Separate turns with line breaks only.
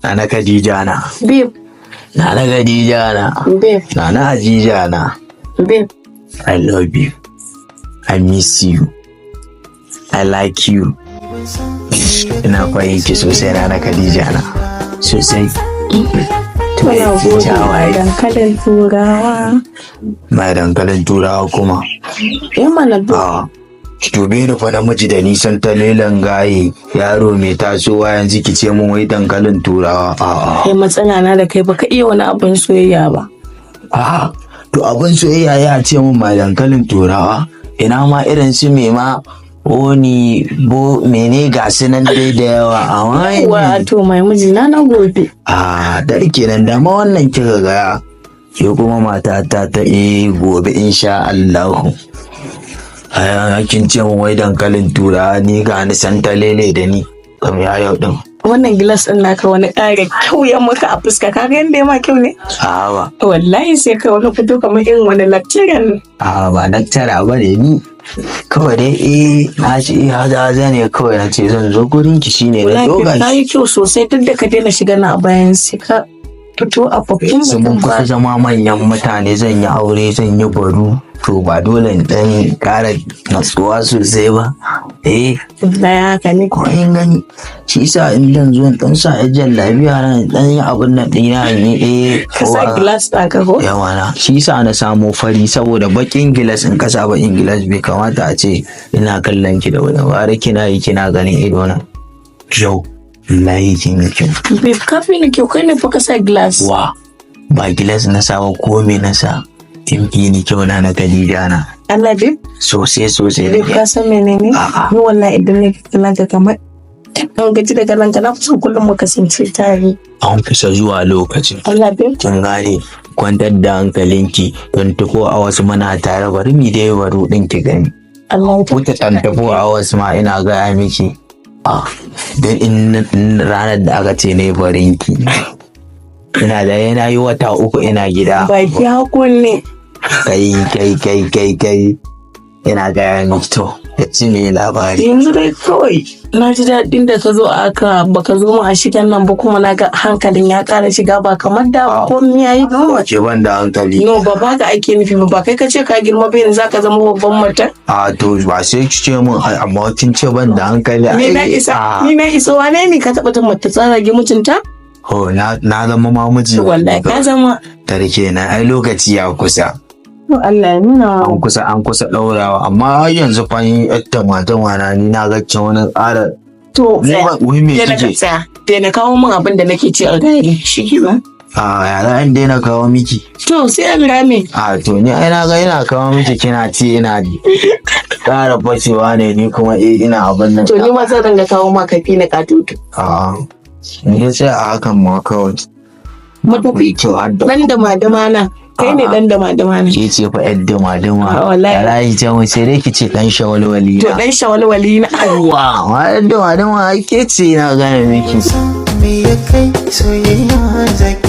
Nana Khadija na.
Babe.
Nana Khadija na.
Babe.
Nana Khadija na.
Babe.
I love you. I miss you. I like you. Ina fahimci sosai Nana Khadija na. Sosai.
Tuna gode dankalin turawa.
Mai dankalin turawa kuma.
Mana
Dube ni fa namiji da nisan talelan gaye, yaro mai tasowa yanzu ki ce mun wai dankalin turawa.
Kai matsala na da kai baka iya wani abin soyayya ba.
To abin soyayya ya ce mun mai dankalin turawa, ina ma irin su me ma oni bo mene ga su nan dai da yawa a wani.
Wato mai mijina na gobe.
Dar kenan da ma wannan kika ga ke kuma matata ta gobe insha Allah. Kin ce mun wai dankalin turawa ni ga ni santalele da ni kam ya yau din.
Wannan gilas din naka wani ƙara kyau ya maka a fuska, kaga yanda ya ma kyau ne?
Ba.
Wallahi sai ka fito kamar irin wani lecturer.
Ba lecturer ba ne ni. Kawai dai na ce haza ne kawai na ce zan zo gurin ki shine na doga.
Na yi kyau sosai duk da ka daina shiga na a bayan sai ka fito a babban
mutum ba. Zama manyan mutane zan yi aure zan yi baro. To ba dole in dan kara natsuwa sosai ba.
Da ya haka ne.
Koyin gani. Shi sa in dan zo dan sa ajiyar lafiya nan dan yi abun nan dina ni
ka sa gilas ɗin ka ko?
Yawa na. Shi sa na samo fari saboda bakin gilas in ka sa bakin gilas bai kamata a ce ina kallon ki da wani bare kina yi kina ganin ido na. Kyau. Wallahi kin yi kyau.
Bai kafi ni kyau kai ne fa ka sa gilas.
Wa. Ba gilas na sa ba ko me na sa. Timki ni kyau na Khadija na.
Allah dai?
Sosai.
Dai ka san menene? Ni wallahi idan ne kallon ka kamar an gaji da kallon ka na fi son kullum mu kasance tare.
An kusa zuwa lokacin.
Allah dai?
Kin gane kwantar da hankalinki 24 hours muna tare bari mi dai baro din ki gani.
Allah ya
wuce 24 hours ma ina gaya miki. Dan in ranar da aka ce ne barinki. Ina da yana yi wata 3 ina gida.
Baki hakun ne.
Kai ina gaya miki to yace me labari.
Yanzu dai kawai na ji daɗin da ka zo aka baka zo mu a shigan nan ba kuma na ga hankalin ya ƙara shiga ba kamar da ko ni yayi ba.
Ke ban da hankali.
No ba ka ake nufi ba kai ka ce ka girma bai yanzu zaka zama babban mutum.
To ba sai ki ce min amma kin ce ban da hankali.
Ni na isa wane ne ka taɓa mata tsara gi mutunta?
Na zama mamiji.
Wallahi ka zama.
Tarke na ai lokaci ya kusa.
Allah ya nuna.
An kusa ɗaurawa amma yanzu fa ni yadda mata ni na ga wani ƙara.
To
wai me kike?
Da na kawo min abin da nake ci a gari shi ke ba.
Ya za in daina kawo miki.
To sai an rame.
To ni ai na ga ina kawo miki kina ci ina ƙara fashewa ne ni kuma ina abin nan.
To ni ma zan ringa kawo ma kafi na katutu.
Ni sai a hakan ma kawai.
Matafi dan da madama na. Kai ne dan dama-dama ne.
Ke ce fa yan dama-dama.
Wallahi.
Rayi ta mu sai dai ki ce dan shawalwali.
To dan shawalwali na.
Wa dan dama-dama ke ce na gane miki.
Me ya kai soyayya zaki